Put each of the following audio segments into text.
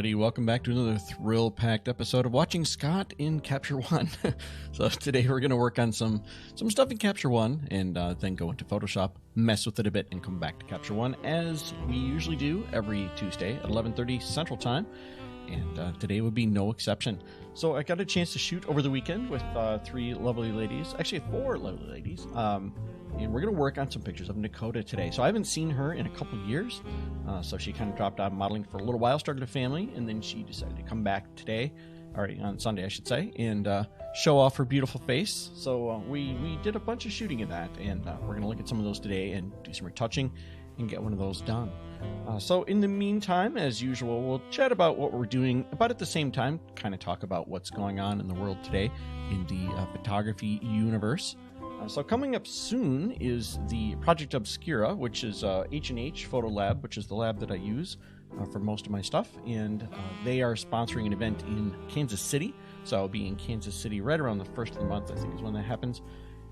everybody. Welcome back to another thrill-packed episode of Watching Scott in Capture One. So today we're going to work on some stuff in Capture One and then go into Photoshop, mess with it a bit, and come back to Capture One as we usually do every Tuesday at 11:30 Central Time. And today would be no exception. So I got a chance to shoot over the weekend with three lovely ladies, actually four lovely ladies. And we're going to work on some pictures of Dakota today. So I haven't seen her in a couple years. So she kind of dropped out of modeling for a little while, started a family, and then she decided to come back today, or on Sunday, I should say, and show off her beautiful face. So we did a bunch of shooting of that, and we're going to look at some of those today and do some retouching and get one of those done. So in the meantime, as usual, we'll chat about what we're doing about at the same time, kind of talk about what's going on in the world today in the photography universe. So coming up soon is the Project Obscura, which is H&H Photo Lab, which is the lab that I use for most of my stuff. And they are sponsoring an event in Kansas City. So I'll be in Kansas City right around the first of the month, I think is when that happens.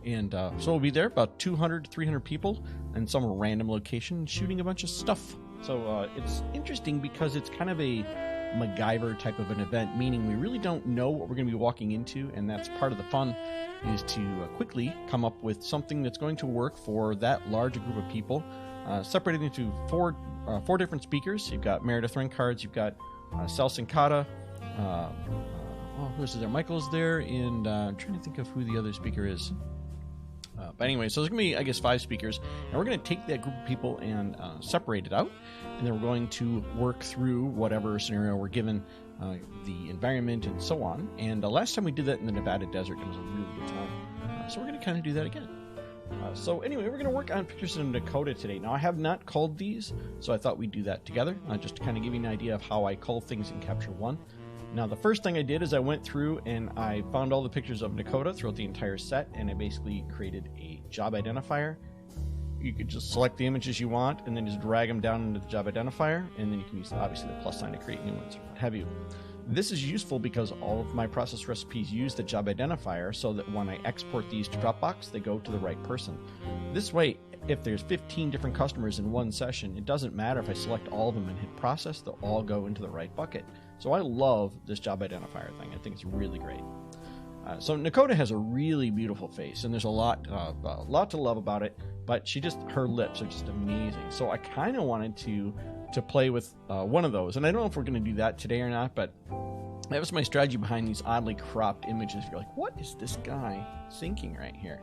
And so we'll be there, about 200 to 300 people in some random location shooting a bunch of stuff. So it's interesting because it's kind of a MacGyver type of an event, meaning we really don't know what we're going to be walking into, and that's part of the fun, is to quickly come up with something that's going to work for that large group of people, separated into four different speakers. You've got Meredith Rencards, you've got Sal Sincata, who's there? Michael's there, and I'm trying to think of who the other speaker is. But anyway, so there's going to be, I guess, 5 speakers, and we're going to take that group of people and separate it out, and then we're going to work through whatever scenario we're given, the environment and so on. And last time we did that in the Nevada desert, it was a really good time. So we're going to kind of do that again. So anyway, we're going to work on pictures of Dakota today. Now, I have not culled these, so I thought we'd do that together, just to kind of give you an idea of how I cull things in Capture One. Now, the first thing I did is I went through and I found all the pictures of Dakota throughout the entire set, and I basically created a job identifier. You could just select the images you want and then just drag them down into the job identifier, and then you can use, obviously, the plus sign to create new ones, what have you. This is useful because all of my process recipes use the job identifier so that when I export these to Dropbox, they go to the right person. This way, if there's 15 different customers in one session, it doesn't matter if I select all of them and hit process, they'll all go into the right bucket. So I love this job identifier thing. I think it's really great. So Dakota has a really beautiful face, and there's a lot to love about it, but her lips are just amazing. So I kind of wanted to play with one of those, and I don't know if we're going to do that today or not, but that was my strategy behind these oddly cropped images. You're like, what is this guy thinking right here?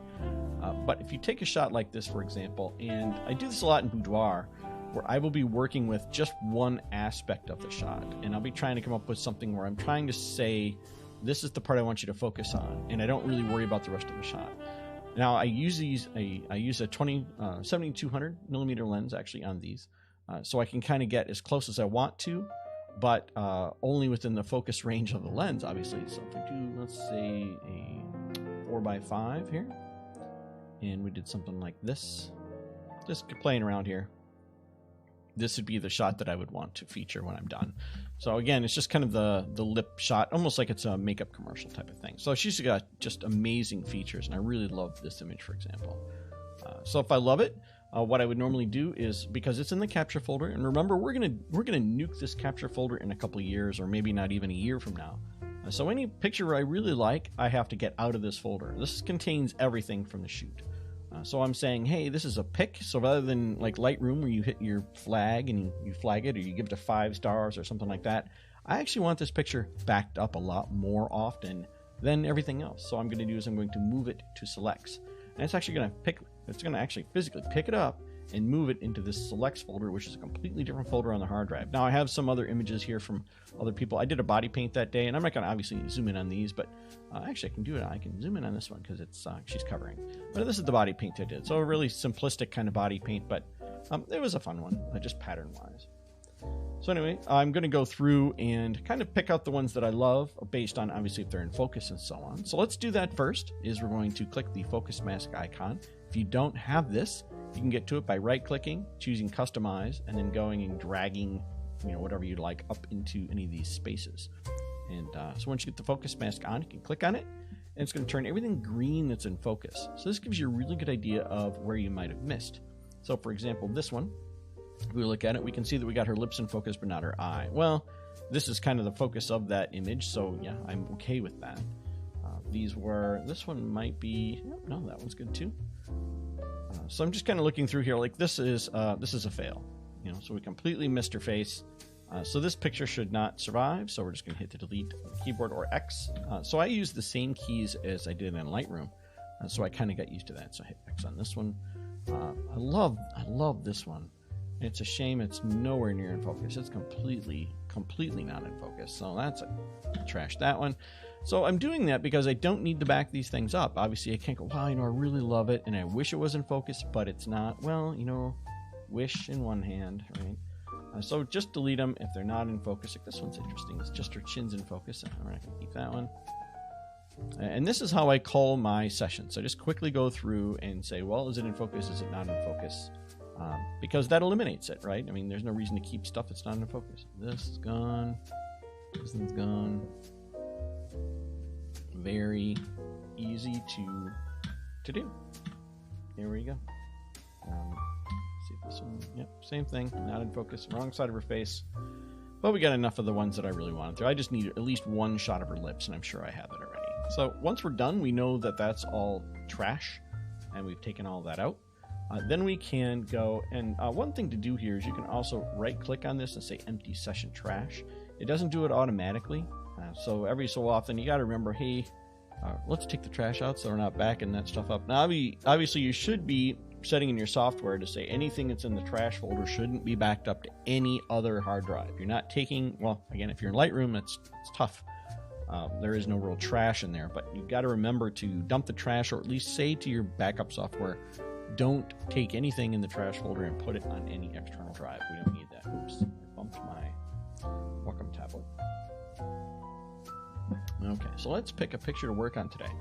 But if you take a shot like this, for example, and I do this a lot in boudoir, where I will be working with just one aspect of the shot, and I'll be trying to come up with something where I'm trying to say, this is the part I want you to focus on, and I don't really worry about the rest of the shot. Now, I use a 7200 millimeter lens actually on these, so I can kind of get as close as I want to, but only within the focus range of the lens, obviously. So if we do, let's say, a 4x5 here, and we did something like this, just playing around here, this would be the shot that I would want to feature when I'm done. So again, it's just kind of the lip shot, almost like it's a makeup commercial type of thing. So she's got just amazing features, and I really love this image, for example. So if I love it, what I would normally do is, because it's in the capture folder, and remember, we're gonna nuke this capture folder in a couple of years, or maybe not even a year from now. So any picture I really like, I have to get out of this folder. This contains everything from the shoot. So I'm saying, hey, this is a pick. So rather than like Lightroom where you hit your flag and you flag it, or you give it 5 stars or something like that, I actually want this picture backed up a lot more often than everything else. So what I'm going to do is I'm going to move it to selects. And it's actually going to actually physically pick it up and move it into this selects folder, which is a completely different folder on the hard drive. Now I have some other images here from other people. I did a body paint that day, and I'm not going to obviously zoom in on these, but actually I can do it. I can zoom in on this one because it's she's covering. But this is the body paint I did. So a really simplistic kind of body paint, but it was a fun one, just pattern-wise. So anyway, I'm going to go through and kind of pick out the ones that I love based on, obviously, if they're in focus and so on. So let's do that first, is we're going to click the focus mask icon. If you don't have this, you can get to it by right-clicking, choosing Customize, and then going and dragging, whatever you'd like up into any of these spaces. And so once you get the focus mask on, you can click on it, and it's going to turn everything green that's in focus. So this gives you a really good idea of where you might have missed. So for example, this one, if we look at it, we can see that we got her lips in focus, but not her eye. Well, this is kind of the focus of that image, so yeah, I'm okay with that. This one might be, no, that one's good too. So I'm just kind of looking through here, like this is a fail, you know, so we completely missed her face. So this picture should not survive, so we're just going to hit the delete on the keyboard, or X. So I use the same keys as I did in Lightroom, so I kind of got used to that. So I hit X on this one. I love this one. It's a shame it's nowhere near in focus. It's completely not in focus. So that's trash that one. So I'm doing that because I don't need to back these things up. Obviously, I can't go, wow, you know, I really love it, and I wish it was in focus, but it's not. Well, you know, wish in one hand, right? So just delete them if they're not in focus. Like this one's interesting. It's just her chin's in focus. We're not going to keep that one. And this is how I call my session. So just quickly go through and say, well, is it in focus? Is it not in focus? Because that eliminates it, right? I mean, there's no reason to keep stuff that's not in focus. This is gone. This one's gone. Very easy to do. Here we go. See if this one, yep, same thing, not in focus, wrong side of her face. But we got enough of the ones that I really wanted to. I just need at least one shot of her lips, and I'm sure I have it already. So once we're done, we know that that's all trash, and we've taken all that out. Then we can go, and one thing to do here is you can also right-click on this and say Empty Session Trash. It doesn't do it automatically, so every so often you got to remember, hey, let's take the trash out so we're not backing that stuff up. Now, obviously, you should be setting in your software to say anything that's in the trash folder shouldn't be backed up to any other hard drive. You're not taking, well, again, if you're in Lightroom, it's tough. There is no real trash in there, but you've got to remember to dump the trash, or at least say to your backup software, don't take anything in the trash folder and put it on any external drive. We don't need that. Oops, I bumped my Wacom tablet. Okay, so let's pick a picture to work on today.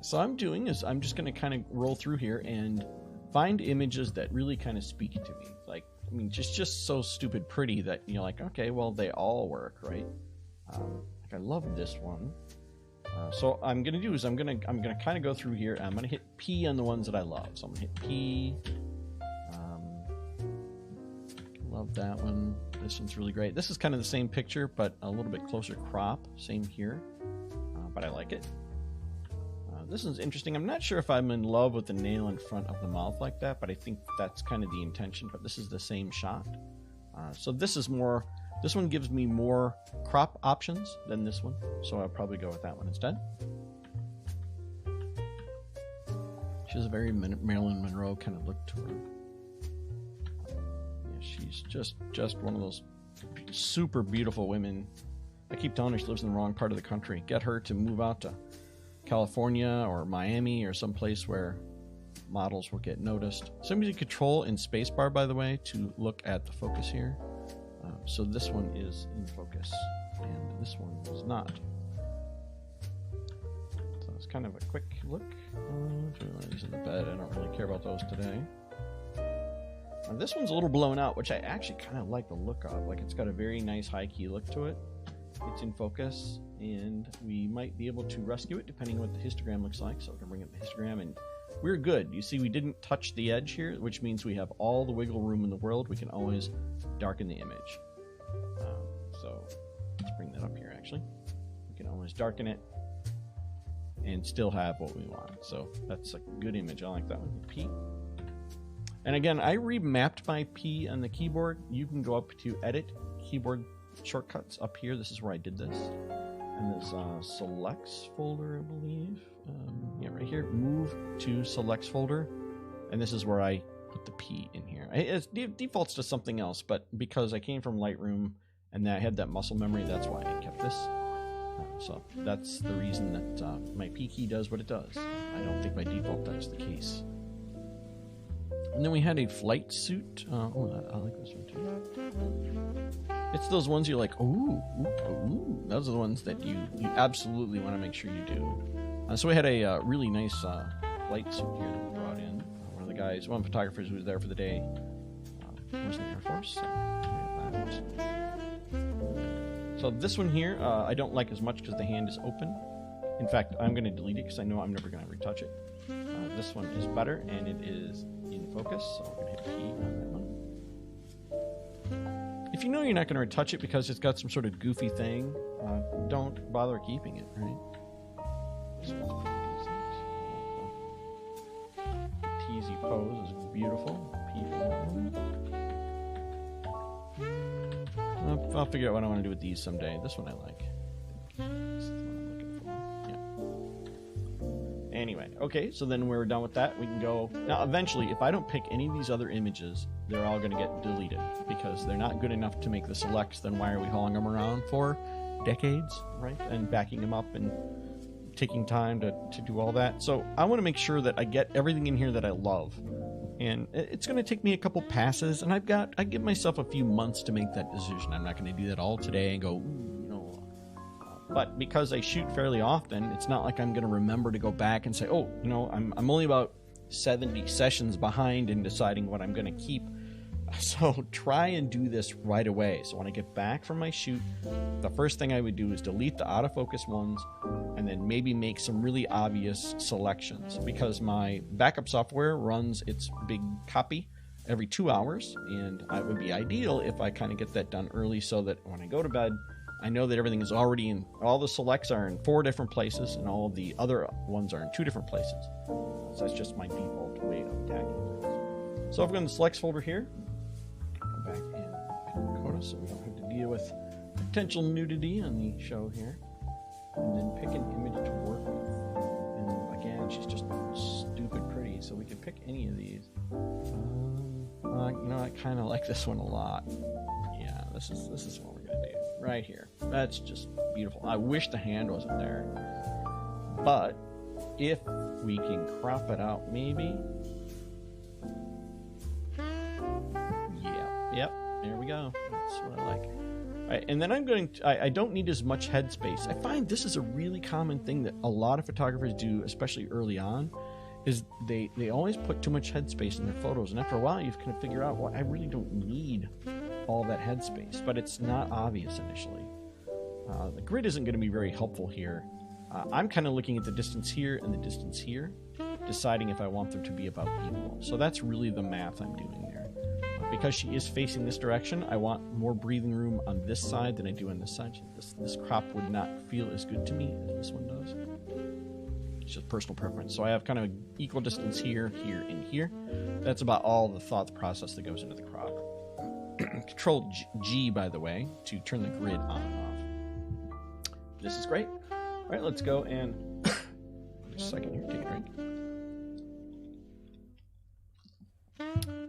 So I'm just going to kind of roll through here and find images that really kind of speak to me. Like, I mean, just so stupid pretty that you're like, okay, well, they all work, right? Like, I love this one. So what I'm gonna do is I'm gonna kind of go through here. I'm gonna hit P on the ones that I love. So I'm gonna hit P. Love that one. This one's really great. This is kind of the same picture, but a little bit closer crop. Same here, but I like it. This one's interesting. I'm not sure if I'm in love with the nail in front of the mouth like that, but I think that's kind of the intention. But this is the same shot. So this is more. This one gives me more crop options than this one, so I'll probably go with that one instead. She has a very Marilyn Monroe kind of look to her. Yeah, she's just one of those super beautiful women. I keep telling her she lives in the wrong part of the country. Get her to move out to California or Miami or someplace where models will get noticed. So I'm using Control and Spacebar, by the way, to look at the focus here. So this one is in focus, and this one is not. So it's kind of a quick look. He's in the bed. I don't really care about those today. This one's a little blown out, which I actually kind of like the look of. Like, it's got a very nice high key look to it. It's in focus, and we might be able to rescue it depending on what the histogram looks like. So I can bring up the histogram, and we're good. You see, we didn't touch the edge here, which means we have all the wiggle room in the world. We can always darken the image. So let's bring that up here, actually. We can always darken it and still have what we want. So that's a good image. I like that one. P. And again, I remapped my P on the keyboard. You can go up to Edit, Keyboard Shortcuts up here. This is where I did this. And there's Selects folder, I believe. Yeah, right here. Move to Selects folder. And this is where I put the P in here. It defaults to something else, but because I came from Lightroom and I had that muscle memory, that's why I kept this. So that's the reason that my P key does what it does. I don't think by default that's the case. And then we had a flight suit. I like this one too. It's those ones you're like, ooh. Those are the ones that you absolutely want to make sure you do. So we had a really nice flight suit here that we brought in. One of the guys, one of the photographers who was there for the day, was in the Air Force. So this one here, I don't like as much because the hand is open. In fact, I'm going to delete it because I know I'm never going to retouch it. This one is better, and it is in focus, so we're going to hit P on that one. If if you know you're not going to retouch it because it's got some sort of goofy thing, don't bother keeping it, right? Teasy pose is beautiful. I'll figure out what I want to do with these someday. This one I like. This is what I'm looking for. Yeah. Anyway, okay, so then we're done with that. We can go... Now, eventually, if I don't pick any of these other images, they're all going to get deleted because they're not good enough to make the selects. Then why are we hauling them around for decades, right? And backing them up and taking time to do all that. So I want to make sure that I get everything in here that I love. And it's going to take me a couple passes, and I give myself a few months to make that decision. I'm not going to do that all today and go, ooh, you know. But because I shoot fairly often, it's not like I'm going to remember to go back and say, oh, you know, I'm only about 70 sessions behind in deciding what I'm going to keep. So try and do this right away. So when I get back from my shoot, the first thing I would do is delete the autofocus ones and then maybe make some really obvious selections, because my backup software runs its big copy every 2 hours, and it would be ideal if I kind of get that done early so that when I go to bed, I know that everything is already in, all the selects are in 4 different places and all of the other ones are in 2 different places. So that's just my default way of tackling this. So if we go in the selects folder here, back in Dakota so we don't have to deal with potential nudity on the show here, and then pick an image to work with. And again, she's just stupid pretty, so we can pick any of these. You know, I kind of like this one a lot. Yeah, this is what we're gonna do right here. That's just beautiful. I wish the hand wasn't there, but if we can crop it out, maybe. Yep, there we go. That's what I like. All right, and then I'm going to, I don't need as much headspace. I find this is a really common thing that a lot of photographers do, especially early on, is they always put too much headspace in their photos. And after a while, you kind of figure out, well, I really don't need all that headspace, but it's not obvious initially. The grid isn't going to be very helpful here. I'm kind of looking at the distance here and the distance here, deciding if I want them to be about equal. So that's really the math I'm doing there. Because she is facing this direction, I want more breathing room on this side than I do on this side. This crop would not feel as good to me as this one does. It's just personal preference. So I have kind of an equal distance here, here, and here. That's about all the thought process that goes into the crop. Control G, by the way, to turn the grid on and off. This is great. All right, let's go and just a second here, take a drink.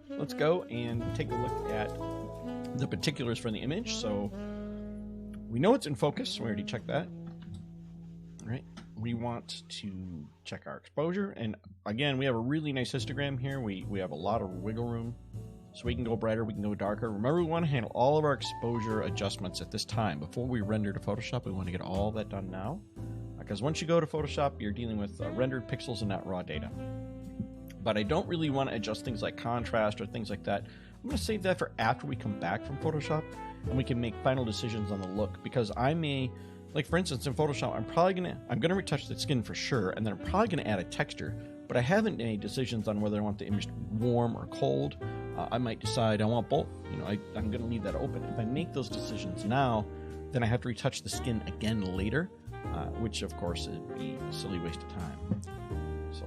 Let's go and take a look at the particulars for the image. So we know it's in focus. We already checked that. All right. We want to check our exposure. And again, we have a really nice histogram here. We have a lot of wiggle room. So we can go brighter, we can go darker. Remember, we want to handle all of our exposure adjustments at this time. Before we render to Photoshop, we want to get all that done now. Because once you go to Photoshop, you're dealing with rendered pixels and not raw data. But I don't really want to adjust things like contrast or things like that. I'm going to save that for after we come back from Photoshop and we can make final decisions on the look, because I may, like for instance in Photoshop, I'm going to retouch the skin for sure, and then I'm probably going to add a texture, but I haven't made decisions on whether I want the image to be warm or cold. I might decide I want both. You know, I'm going to leave that open. If I make those decisions now, then I have to retouch the skin again later, which of course would be a silly waste of time. So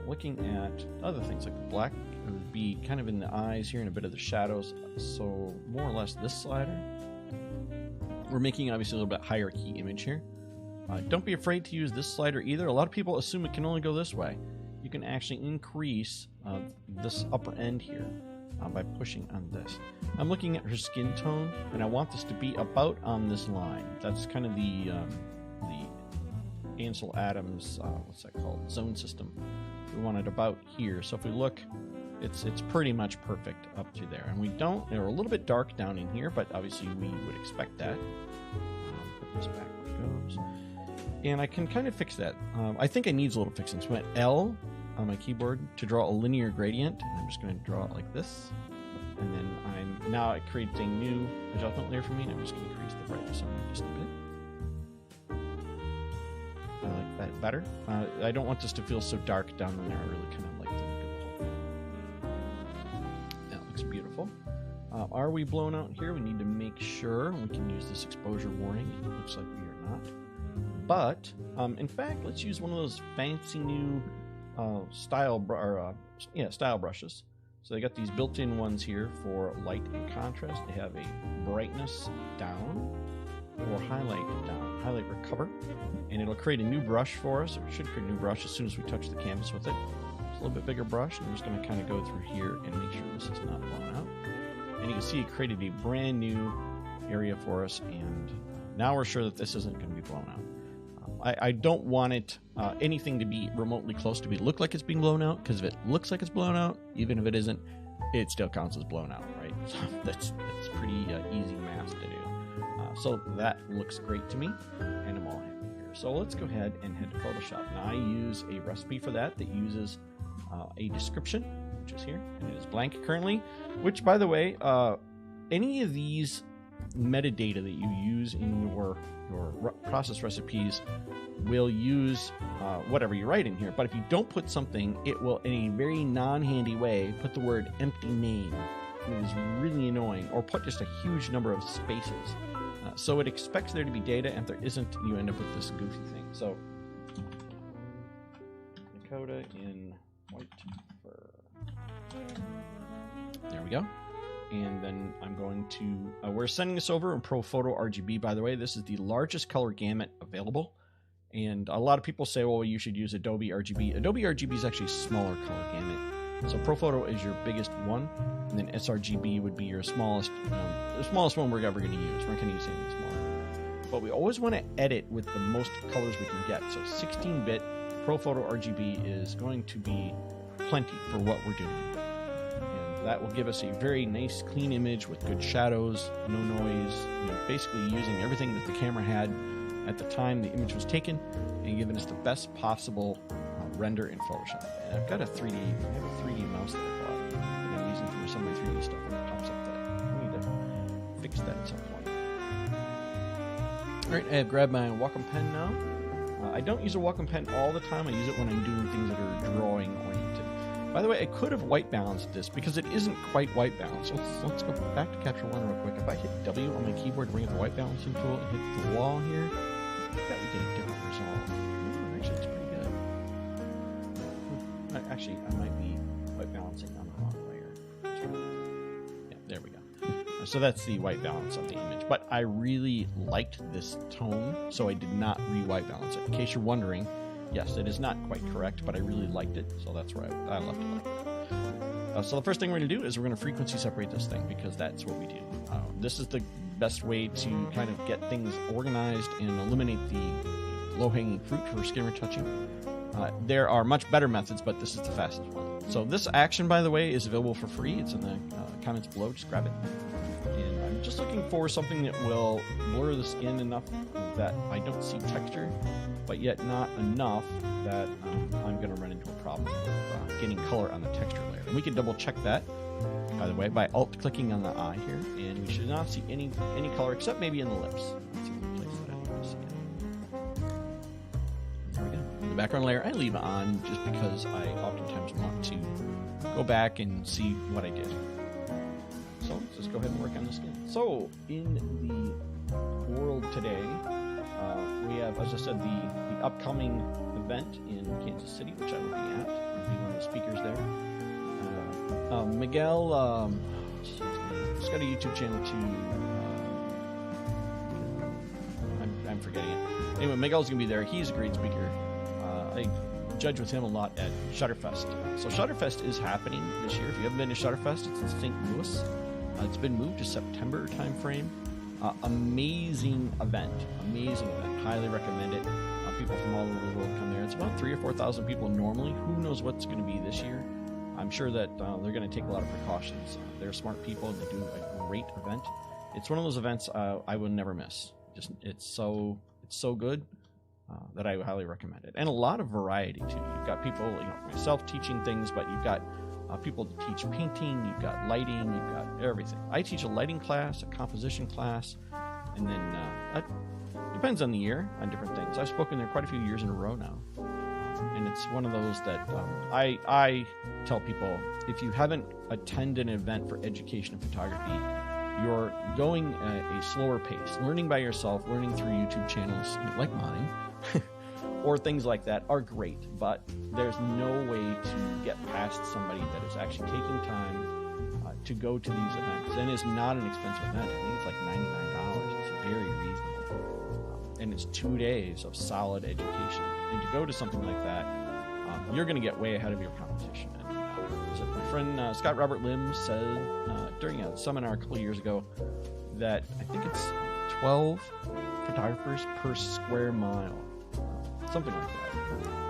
looking at other things like the black, it would be kind of in the eyes here and a bit of the shadows. So more or less this slider. We're making obviously a little bit higher key image here. Don't be afraid to use this slider either. A lot of people assume it can only go this way. You can actually increase this upper end here by pushing on this. I'm looking at her skin tone, and I want this to be about on this line. That's kind of the Ansel Adams, what's that called, zone system. We want it about here. So if we look, it's pretty much perfect up to there. And they're a little bit dark down in here, but obviously we would expect that. Put this back where it goes. And I can kind of fix that. I think it needs a little fixing. So I went L on my keyboard to draw a linear gradient, and I'm just going to draw it like this. And then now it creates a new adjustment layer for me, and I'm just going to increase the brightness on it just a bit. I like that better. I don't want this to feel so dark down in there. I really kind of like the look of the whole thing. That looks beautiful. Are we blown out here? We need to make sure. We can use this exposure warning. It looks like we are not. But, in fact, let's use one of those fancy new style brushes. So they got these built-in ones here for light and contrast. They have a brightness down or highlight down, highlight recover. And it'll create a new brush for us, or it should create a new brush as soon as we touch the canvas with it. It's a little bit bigger brush, and I'm just going to kind of go through here and make sure this is not blown out. And you can see it created a brand new area for us, and now we're sure that this isn't going to be blown out. I don't want it anything to be remotely close to look like it's being blown out, because if it looks like it's blown out, even if it isn't, it still counts as blown out, right? So that's pretty easy math to do. So that looks great to me, and I'm all happy here. So let's go ahead and head to Photoshop. Now I use a recipe for that uses a description, which is here, and it is blank currently, which, by the way, any of these metadata that you use in your process recipes will use whatever you write in here. But if you don't put something, it will, in a very non-handy way, put the word empty name. It is really annoying. Or put just a huge number of spaces. So it expects there to be data, and if there isn't, you end up with this goofy thing. So, Dakota in white fur. There we go. And then I'm going to, we're sending this over in ProPhoto RGB, by the way. This is the largest color gamut available. And a lot of people say, well, you should use Adobe RGB. Adobe RGB is actually a smaller color gamut. So ProPhoto is your biggest one, and then sRGB would be your smallest, the smallest one we're ever going to use. We're not going to use anything smaller. But we always want to edit with the most colors we can get. So 16-bit ProPhoto RGB is going to be plenty for what we're doing. That will give us a very nice, clean image with good shadows, no noise, basically using everything that the camera had at the time the image was taken and giving us the best possible render in Photoshop. And I've got a 3D mouse that I bought. I've been using for some of my 3D stuff, and it pops up that. I need to fix that at some point. All right, I have grabbed my Wacom Pen now. I don't use a Wacom Pen all the time. I use it when I'm doing things that are drawing oriented. By the way, I could have white balanced this because it isn't quite white balanced. Let's go back to Capture One real quick. If I hit W on my keyboard to bring up the white balancing tool and hit the wall here, I bet we get a different result. Actually, it's pretty good. Actually, I might be white balancing on the wrong layer. Yeah, there we go. So that's the white balance of the image. But I really liked this tone, so I did not re-white balance it. In case you're wondering, yes, it is not quite correct, but I really liked it, so that's where I left it like that. So the first thing we're going to do is we're going to frequency separate this thing, because that's what we do. This is the best way to kind of get things organized and eliminate the low-hanging fruit for skin retouching. There are much better methods, but this is the fastest one. So this action, by the way, is available for free. It's in the comments below. Just grab it. And I'm just looking for something that will blur the skin enough that I don't see texture, but yet not enough that I'm going to run into a problem with getting color on the texture layer. And we can double check that, by the way, by alt-clicking on the eye here, and we should not see any color except maybe in the lips. That's the only place that I want to see it. There we go. The background layer I leave on just because I oftentimes want to go back and see what I did. So let's just go ahead and work on the skin. So in the world today, we have, as I said, the upcoming event in Kansas City, which I will be at. I'll be one of the speakers there. Miguel, he's got a YouTube channel too. I'm forgetting it. Anyway, Miguel's going to be there. He's a great speaker. I judge with him a lot at Shutterfest. So Shutterfest is happening this year. If you haven't been to Shutterfest, it's in St. Louis. It's been moved to September timeframe. Amazing event. Highly recommend it. People from all over the world come there. It's about 3,000 or 4,000 people normally. Who knows what's going to be this year? I'm sure that they're going to take a lot of precautions. They're smart people, and they do a great event. It's one of those events I will never miss. It's so good that I highly recommend it. And a lot of variety too. You've got people, myself teaching things, but you've got people to teach painting, you've got lighting, you've got everything. I teach a lighting class, a composition class, and then depends on the year, on different things. I've spoken there quite a few years in a row now. And it's one of those that I tell people, if you haven't attended an event for education in photography, you're going at a slower pace. Learning by yourself, learning through YouTube channels like mine, or things like that are great, but there's no way to get past somebody that is actually taking time to go to these events. And it's not an expensive event. I think it's like $99. It's very reasonable. And it's 2 days of solid education. And to go to something like that, you're going to get way ahead of your competition. And my friend Scott Robert Lim said during a seminar a couple of years ago that I think it's 12 photographers per square mile. Something like that.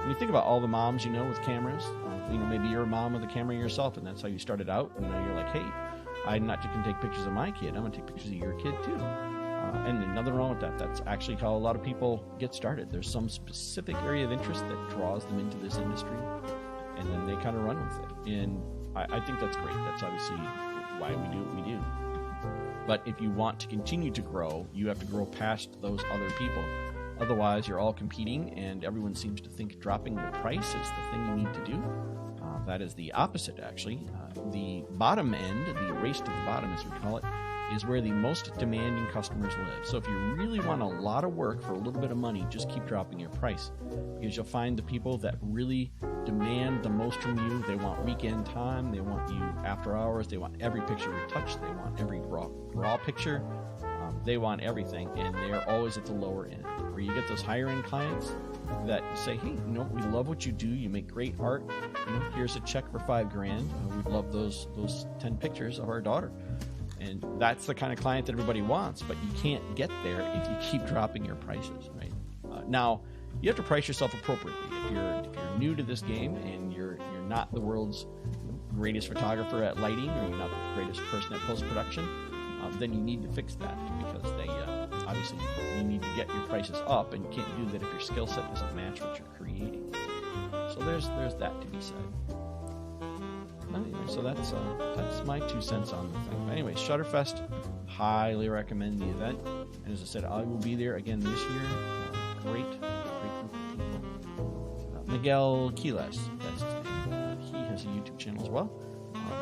When you think about all the moms you know with cameras, maybe you're a mom with a camera yourself, and that's how you started out, and now you're like, hey, I'm not just going to take pictures of my kid, I'm going to take pictures of your kid too. And there's nothing wrong with that. That's actually how a lot of people get started. There's some specific area of interest that draws them into this industry, and then they kind of run with it. And I think that's great. That's obviously why we do what we do. But if you want to continue to grow, you have to grow past those other people. Otherwise, you're all competing, and everyone seems to think dropping the price is the thing you need to do. That is the opposite, actually. The bottom end, the race to the bottom, as we call it, is where the most demanding customers live. So if you really want a lot of work for a little bit of money, just keep dropping your price, because you'll find the people that really demand the most from you. They want weekend time. They want you after hours. They want every picture retouched. They want every raw picture. They want everything, and they're always at the lower end. Where you get those higher-end clients that say, hey, we love what you do. You make great art. Here's a check for $5,000. We'd love those 10 pictures of our daughter. And that's the kind of client that everybody wants, but you can't get there if you keep dropping your prices, right? Now, you have to price yourself appropriately. If you're new to this game and you're not the world's greatest photographer at lighting, or you're not the greatest person at post-production, then you need to fix that, because they obviously you need to get your prices up, and you can't do that if your skill set doesn't match what you're creating. So there's that to be said. Anyway, so that's my 2 cents on the thing. But anyway, Shutterfest, highly recommend the event. And as I said, I will be there again this year. Great group of people. Miguel Quiles, that's his name. He has a YouTube channel as well.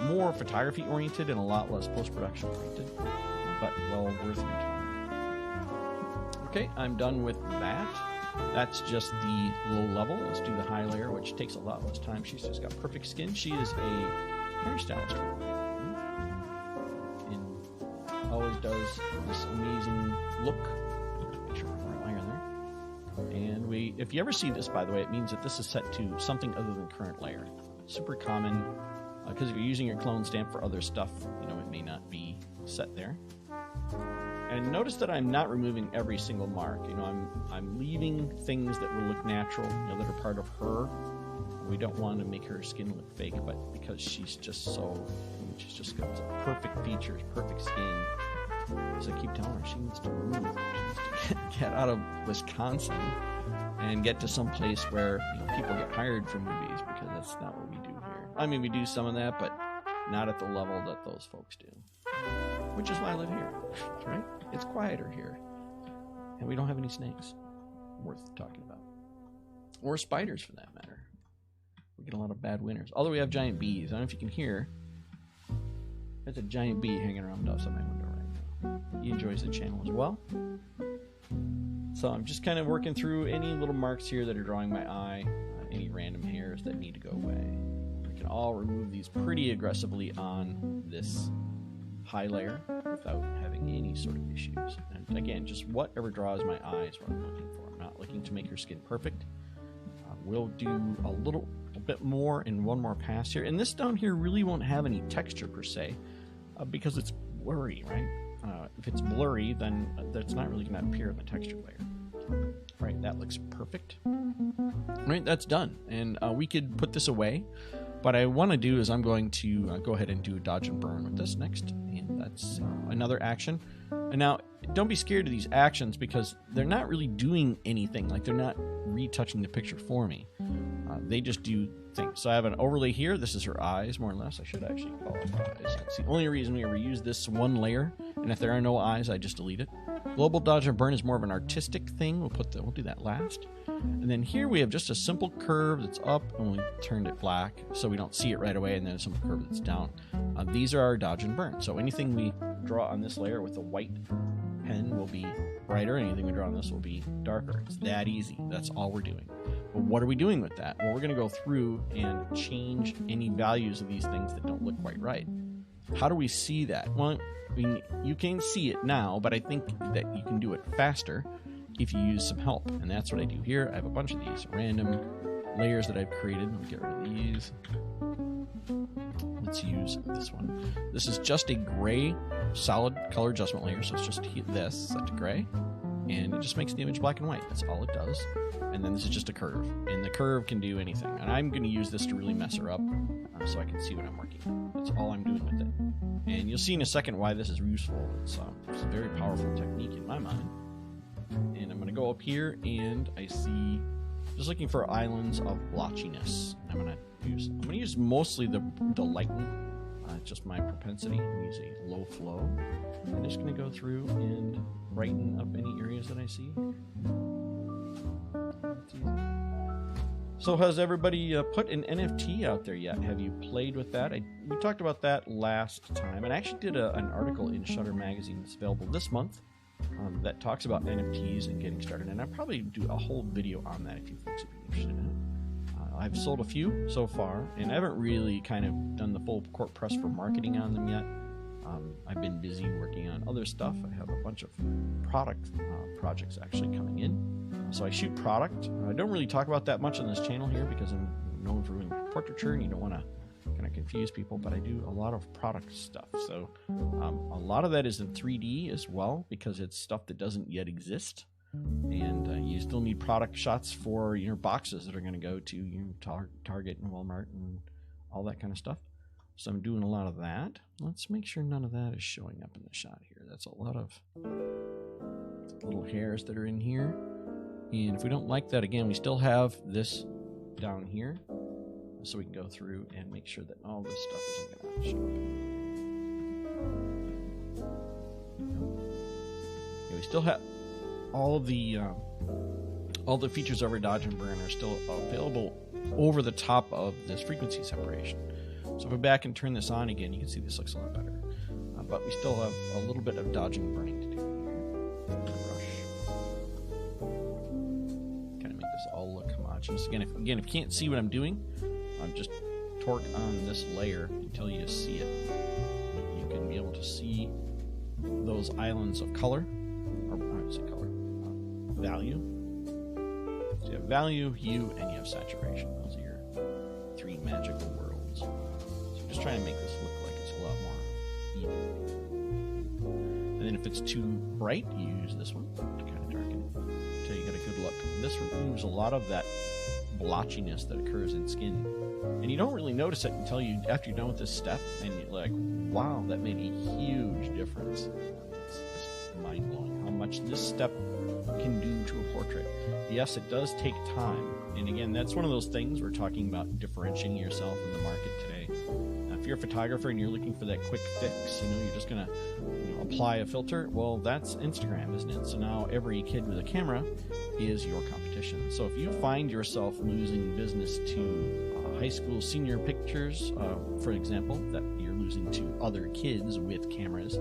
More photography oriented and a lot less post-production oriented, but well worth your time. Okay, I'm done with that. That's just the low level. Let's do the high layer, which takes a lot less time. She's just got perfect skin. She is a hairstylist and always does this amazing look. Make sure we're right there. And if you ever see this, by the way, it means that this is set to something other than current layer. Super common. Because if you're using your clone stamp for other stuff, it may not be set there. And notice that I'm not removing every single mark. I'm leaving things that will look natural, that are part of her. We don't want to make her skin look fake, but because she's just she's just got perfect features, perfect skin. As I keep telling her, she needs to move. She needs to get out of Wisconsin and get to some place where people get hired for movies, because that's not what we do here. I mean, we do some of that, but not at the level that those folks do. Which is why I live here, right? It's quieter here. And we don't have any snakes worth talking about. Or spiders, for that matter. We get a lot of bad winters. Although we have giant bees. I don't know if you can hear. There's a giant bee hanging around outside my window right now. He enjoys the channel as well. So I'm just kind of working through any little marks here that are drawing my eye. Any random hairs that need to go away. We can all remove these pretty aggressively on this high layer without having any sort of issues. And again, just whatever draws my eye is what I'm looking for. I'm not looking to make her skin perfect. We'll do a bit more in one more pass here. And this down here really won't have any texture per se, because it's blurry, right? If it's blurry, then that's not really going to appear in the texture layer. Right, that looks perfect. Right, that's done. And we could put this away. What I want to do is I'm going to go ahead and do a dodge and burn with this next. And that's another action. And now, don't be scared of these actions, because they're not really doing anything. Like, they're not retouching the picture for me. They just do things. So I have an overlay here. This is her eyes, more or less. I should actually call it eyes. That's the only reason we ever use this one layer. And if there are no eyes, I just delete it. Global dodge and burn is more of an artistic thing. We'll do that last. And then here we have just a simple curve that's up, and we turned it black so we don't see it right away, and then a simple curve that's down. These are our dodge and burn. So anything we draw on this layer with a white pen will be brighter. Anything we draw on this will be darker. It's that easy. That's all we're doing. But what are we doing with that? Well, we're going to go through and change any values of these things that don't look quite right. How do we see that? Well, I mean, you can see it now, but I think that you can do it faster if you use some help. And that's what I do here. I have a bunch of these random layers that I've created. Let me get rid of these. Let's use this one. This is just a gray solid color adjustment layer. So it's just this set to gray, and it just makes the image black and white. That's all it does. And then this is just a curve, and the curve can do anything. And I'm going to use this to really mess her up so I can see what I'm working on. That's all I'm doing with it. And you'll see in a second why this is useful. It's a very powerful technique in my mind. And I'm going to go up here, and I see just looking for islands of blotchiness. I'm going to use mostly the lighten. Just my propensity. I'm using a low flow. I'm just going to go through and brighten up any areas that I see. That's easy. So has everybody put an NFT out there yet? Have you played with that? We talked about that last time, and I actually did an article in Shutter Magazine that's available this month that talks about NFTs and getting started, and I'll probably do a whole video on that if you folks would be interested in it. I've sold a few so far, and I haven't really kind of done the full court press for marketing on them yet. I've been busy working on other stuff. I have a bunch of product projects actually coming in. So I shoot product. I don't really talk about that much on this channel here because I'm known for doing portraiture, and you don't want to kind of confuse people, but I do a lot of product stuff. So a lot of that is in 3D as well because it's stuff that doesn't yet exist. And you still need product shots for your boxes that are going to go to Target and Walmart and all that kind of stuff. So I'm doing a lot of that. Let's make sure none of that is showing up in the shot here. That's a lot of little hairs that are in here. And if we don't like that, again, we still have this down here. So we can go through and make sure that all this stuff isn't going to show up. Yeah, we still have all the features of our dodge and burn are still available over the top of this frequency separation. So if we back and turn this on again, you can see this looks a lot better. But we still have a little bit of dodging and burning to do here. Brush. Kind of make this all look homogeneous. Again, if you can't see what I'm doing, I'm just torque on this layer until you see it. You can be able to see those islands of color, or I would say color, value. So you have value, hue, and you have saturation. Those are your three magical worlds. So I'm just trying to make this look like it's a lot more even. And then if it's too bright, you use this one to kind of darken it until you get a good look. This removes a lot of that blotchiness that occurs in skin. And you don't really notice it until after you're done with this step, and you're like, wow, that made a huge difference. It's just mind-blowing how much this step can do to a portrait. Yes, it does take time. And again, that's one of those things we're talking about differentiating yourself in the market today. Now, if you're a photographer and you're looking for that quick fix, you're just going to apply a filter, well, that's Instagram, isn't it? So now every kid with a camera is your competition. So if you find yourself losing business to high school senior pictures, for example, that you're losing to other kids with cameras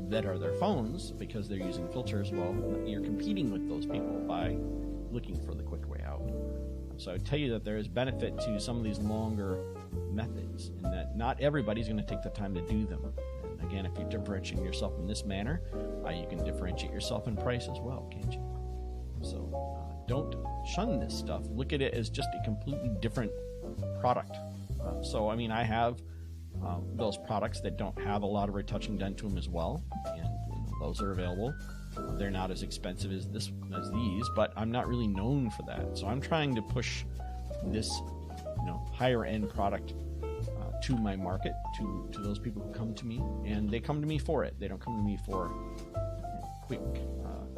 that are their phones because they're using filters, well, you're competing with those people by looking for the quick way out. So I would tell you that there is benefit to some of these longer methods, and that not everybody's going to take the time to do them. And again, if you're differentiating yourself in this manner, you can differentiate yourself in price as well, can't you? So don't shun this stuff. Look at it as just a completely different product. So I mean, I have those products that don't have a lot of retouching done to them as well, and those are available. They're not as expensive as these, but I'm not really known for that. So I'm trying to push this higher end product to my market, to those people who come to me, and they come to me for it. They don't come to me for quick,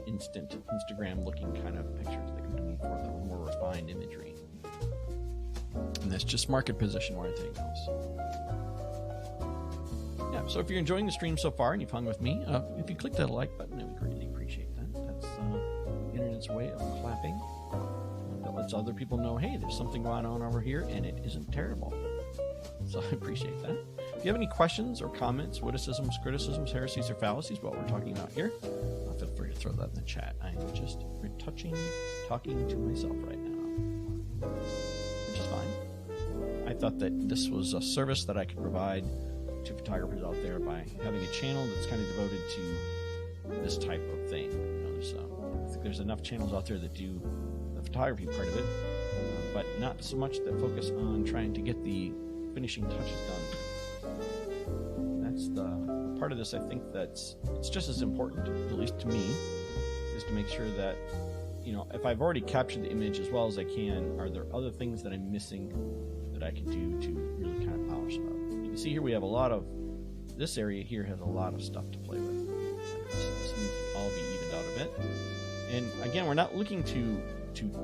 instant Instagram looking kind of pictures. They come to me for the more refined imagery. And that's just market position more than anything else. Yeah, so if you're enjoying the stream so far and you've hung with me, if you click that like button, that would be greatly its way of clapping. That lets other people know, hey, there's something going on over here, and it isn't terrible. So I appreciate that. If you have any questions or comments, witticisms, criticisms, heresies, or fallacies, what we're talking about here, feel free to throw that in the chat. I am just retouching, talking to myself right now, which is fine. I thought that this was a service that I could provide to photographers out there by having a channel that's kind of devoted to this type of thing. I think there's enough channels out there that do the photography part of it, but not so much that focus on trying to get the finishing touches done. That's the part of this I think it's just as important, at least to me, is to make sure that, if I've already captured the image as well as I can, are there other things that I'm missing that I can do to really kind of polish it up? You can see here we have this area here has a lot of stuff to play with. This needs to all be evened out a bit. And again, we're not looking to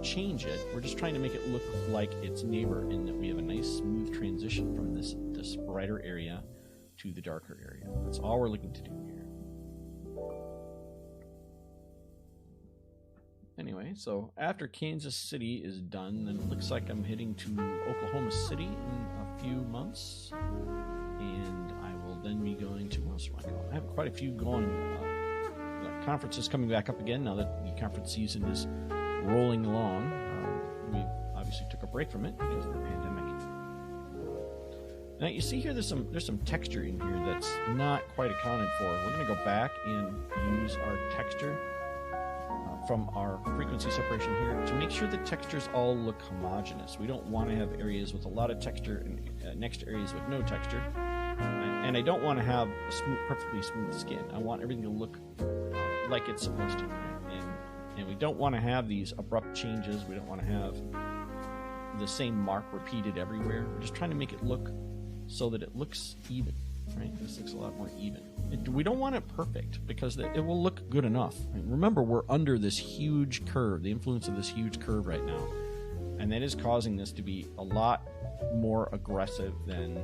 change it. We're just trying to make it look like its neighbor, in that we have a nice smooth transition from this brighter area to the darker area. That's all we're looking to do here. Anyway, so after Kansas City is done, then it looks like I'm heading to Oklahoma City in a few months, and I will then be going to, what else do I go? I have quite a few going. The conference is coming back up again now that the conference season is rolling along. We obviously took a break from it because of the pandemic. Now you see here there's some texture in here that's not quite accounted for. We're going to go back and use our texture from our frequency separation here to make sure the textures all look homogeneous. We don't want to have areas with a lot of texture and next to areas with no texture. And I don't want to have a perfectly smooth skin. I want everything to look like it's supposed to. And we don't want to have these abrupt changes. We don't want to have the same mark repeated everywhere. We're just trying to make it look so that it looks even, right? This looks a lot more even. We don't want it perfect because it will look good enough. Remember, we're under this huge curve, the influence of this huge curve right now. And that is causing this to be a lot more aggressive than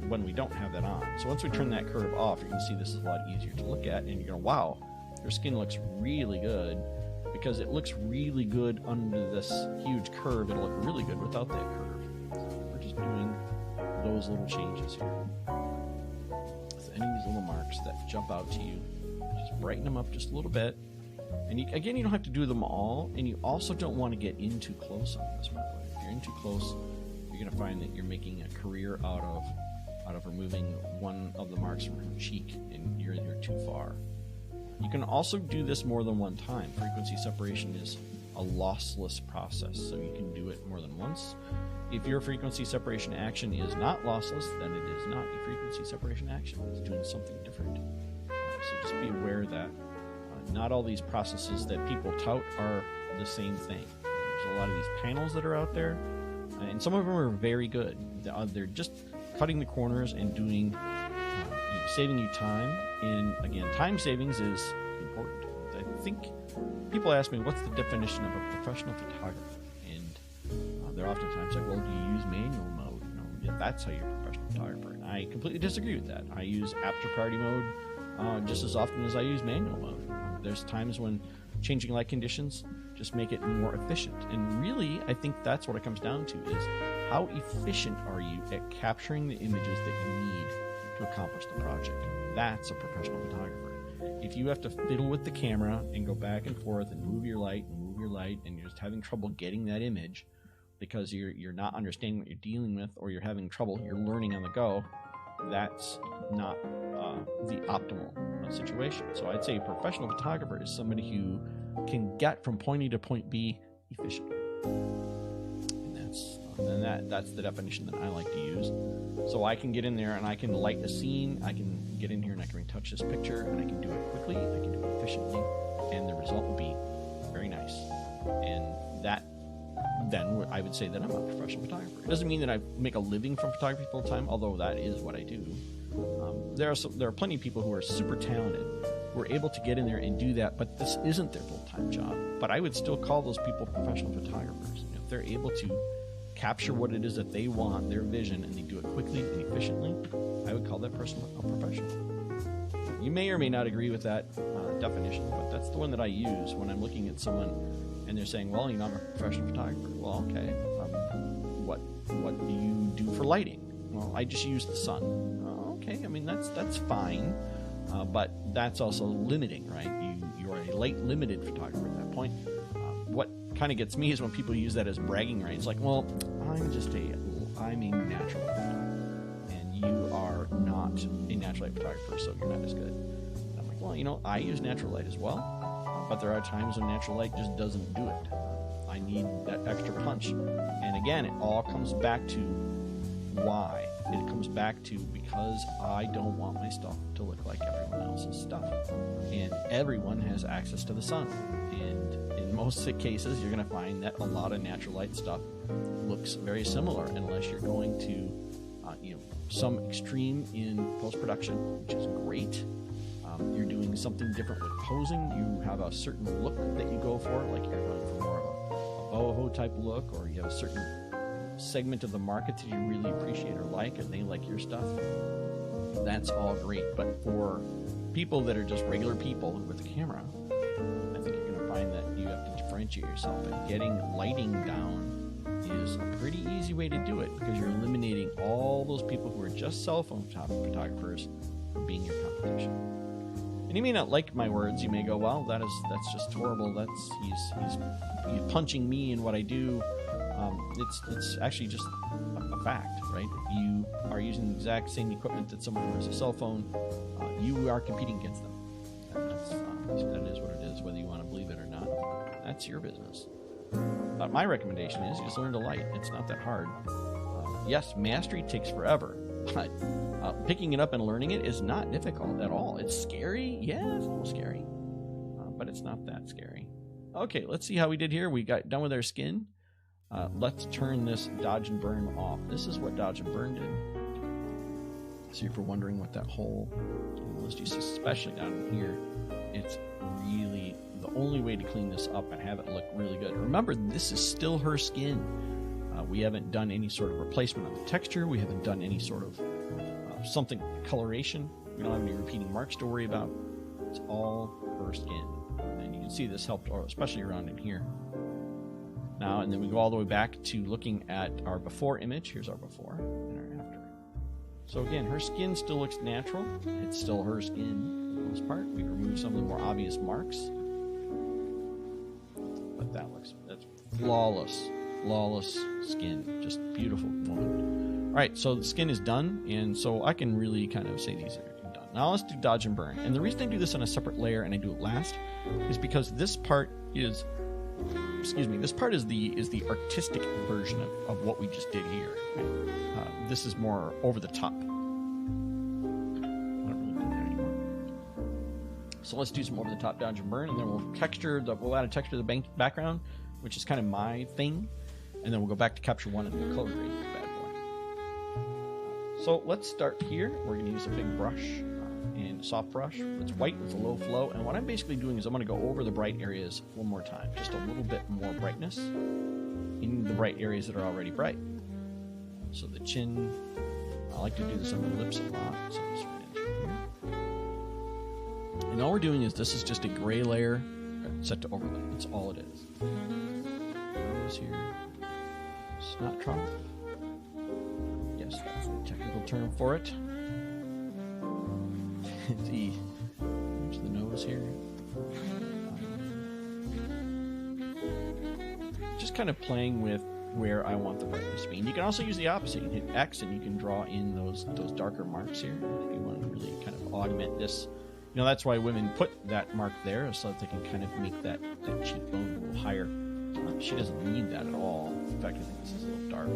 when we don't have that on. So once we turn that curve off, you're going to see this is a lot easier to look at, and you're going, wow, your skin looks really good, because it looks really good under this huge curve. It'll look really good without that curve. So we're just doing those little changes here. So any of these little marks that jump out to you, just brighten them up just a little bit. And again, you don't have to do them all, and you also don't want to get in too close on this one. If you're in too close, you're going to find that you're making a career out of removing one of the marks from her cheek, and you're too far. You can also do this more than one time. Frequency separation is a lossless process, so you can do it more than once. If your frequency separation action is not lossless, then it is not a frequency separation action. It's doing something different. So just be aware that not all these processes that people tout are the same thing. There's a lot of these panels that are out there, and some of them are very good. They're just cutting the corners and doing saving you time. And again, time savings is important. I think people ask me, what's the definition of a professional photographer? And they're oftentimes like, well, do you use manual mode? Yeah, that's how you're a professional photographer. And I completely disagree with that. I use aperture priority mode just as often as I use manual mode. There's times when changing light conditions just make it more efficient. And really, I think that's what it comes down to, is how efficient are you at capturing the images that you need to accomplish the project. That's a professional photographer. If you have to fiddle with the camera and go back and forth and move your light, and you're just having trouble getting that image because you're not understanding what you're dealing with, or you're having trouble, you're learning on the go, that's not the optimal situation. So I'd say a professional photographer is somebody who can get from point A to point B efficiently. And that's the definition that I like to use. So I can get in there and I can light a scene, I can get in here and I can retouch this picture, and I can do it quickly, I can do it efficiently, and the result will be very nice. And that, then I would say that I'm a professional photographer. It doesn't mean that I make a living from photography full time, although that is what I do. There are plenty of people who are super talented, who are able to get in there and do that, but this isn't their full-time job. But I would still call those people professional photographers. If they're able to capture what it is that they want, their vision, and they do it quickly and efficiently, I would call that person a professional. You may or may not agree with that definition, but that's the one that I use when I'm looking at someone and they're saying, well, I'm a professional photographer. Well, okay, what do you do for lighting? Well, I just use the sun. Okay, I mean, that's fine, but that's also limiting, right? You are a light-limited photographer at that point. What kind of gets me is when people use that as bragging rights. Like, well, I'm a natural light photographer, and you are not a natural light photographer, so you're not as good. And I'm like, well, I use natural light as well, but there are times when natural light just doesn't do it. I need that extra punch. And again, it all comes back to why. It comes back to because I don't want my stuff to look like everyone else's stuff. And everyone has access to the sun. And in most cases, you're going to find that a lot of natural light stuff looks very similar unless you're going to some extreme in post-production, which is great. You're doing something different with posing. You have a certain look that you go for, like you're going for more of a boho type look, or you have a certain segment of the market that you really appreciate or like, and they like your stuff. That's all great. But for people that are just regular people with a camera, I think you're going to find that you have to differentiate yourself, and getting lighting down is a pretty easy way to do it, because you're eliminating all those people who are just cell phone photographers from being your competition. And you may not like my words. You may go, well, that's just horrible. He's punching me in what I do. It's actually just a fact, right? If you are using the exact same equipment that someone who has a cell phone, you are competing against them. That is what it is, whether you want to believe it or not. That's your business. But my recommendation is just learn to light. It's not that hard. Yes, mastery takes forever, but picking it up and learning it is not difficult at all. It's scary. Yeah, it's a little scary, but it's not that scary. Okay, let's see how we did here. We got done with our skin. Let's turn this dodge and burn off. This is what dodge and burn did. So if you're wondering what that whole list is, especially down in here, it's really the only way to clean this up and have it look really good. Remember, this is still her skin. We haven't done any sort of replacement on the texture. We haven't done any sort of something coloration. We don't have any repeating marks to worry about. It's all her skin. And you can see this helped, especially around in here. Now, and then we go all the way back to looking at our before image. Here's our before and our after. So again, her skin still looks natural. It's still her skin for the most part. We've removed some of the more obvious marks. But that's flawless skin. Just beautiful woman. All right, so the skin is done, and so I can really kind of say these are done. Now let's do dodge and burn. And the reason I do this on a separate layer and I do it last is because this part is the artistic version of what we just did here. This is more over the top. I don't really do that anymore. So let's do some over the top dodge and burn, and then we'll add a texture to the background, which is kind of my thing, and then we'll go back to capture one and the color grade this bad boy. So let's start here. We're going to use a big brush and a soft brush. It's white with a low flow, and what I'm basically doing is I'm going to go over the bright areas one more time, just a little bit more brightness in the bright areas that are already bright. So the chin, I like to do this on the lips a lot, so this right into here. And all we're doing is this is just a gray layer set to overlay. That's all it is. Nose here, snot trough. Yes, that's the technical term for it. Here's the nose here. Just kind of playing with where I want the brightness to be. And you can also use the opposite. You can hit X and you can draw in those darker marks here if you want to really kind of augment this. That's why women put that mark there, so that they can kind of make that cheekbone a little higher. She doesn't need that at all. In fact, I think this is a little dark.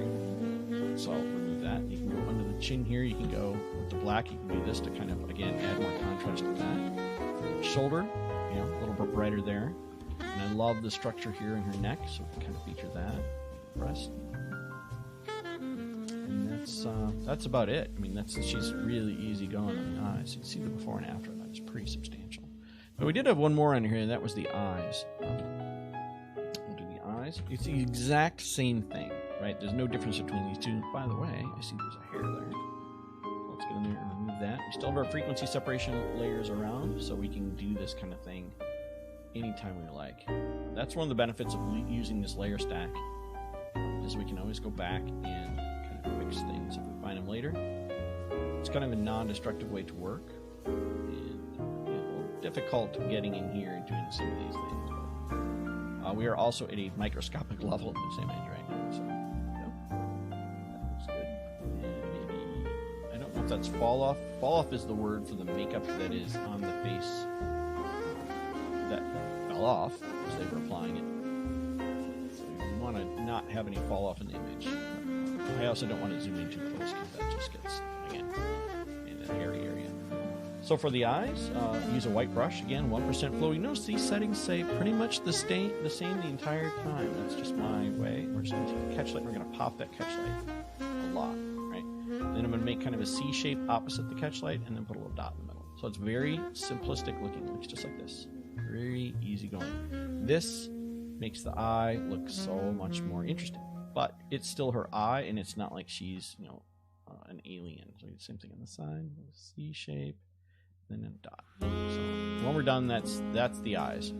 So I'll remove that. You can go under the chin here. You can go with the black. You can do this to kind of, again, add more contrast to that. Shoulder, a little bit brighter there. And I love the structure here in her neck, so we can kind of feature that. Breast. And that's about it. I mean, she's really easy going on the eyes. You can see the before and after. That's pretty substantial. But we did have one more on here, and that was the eyes. We'll do the eyes. It's the exact same thing, right? There's no difference between these two. By the way, I see there's a hair there. Let's get in there and remove that. We still have our frequency separation layers around, so we can do this kind of thing anytime we like. That's one of the benefits of using this layer stack, is we can always go back and kind of fix things if we find them later. It's kind of a non-destructive way to work, and a little difficult getting in here and doing some of these things. But, we are also at a microscopic level of the same edge right now, so that looks good. And maybe, I don't know if that's fall off. Fall off is the word for the makeup that is on the face that fell off as they were applying it. So you want to not have any fall off in the image. I also don't want to zoom in too close because that just gets, again, in a hairy area. So for the eyes, use a white brush. Again, 1% flow. You notice these settings say pretty much the same the entire time. That's just my way. We're just going to take a catch light and we're going to pop that catch light a lot, right? Then I'm going to make kind of a C shape opposite the catch light and then put a little dot in the middle. So it's very simplistic looking. It looks just like this. Very easy going. This makes the eye look so much more interesting. But it's still her eye, and it's not like she's, you know, an alien. So same thing on the side, C shape, then a dot. So when we're done, that's the eyes.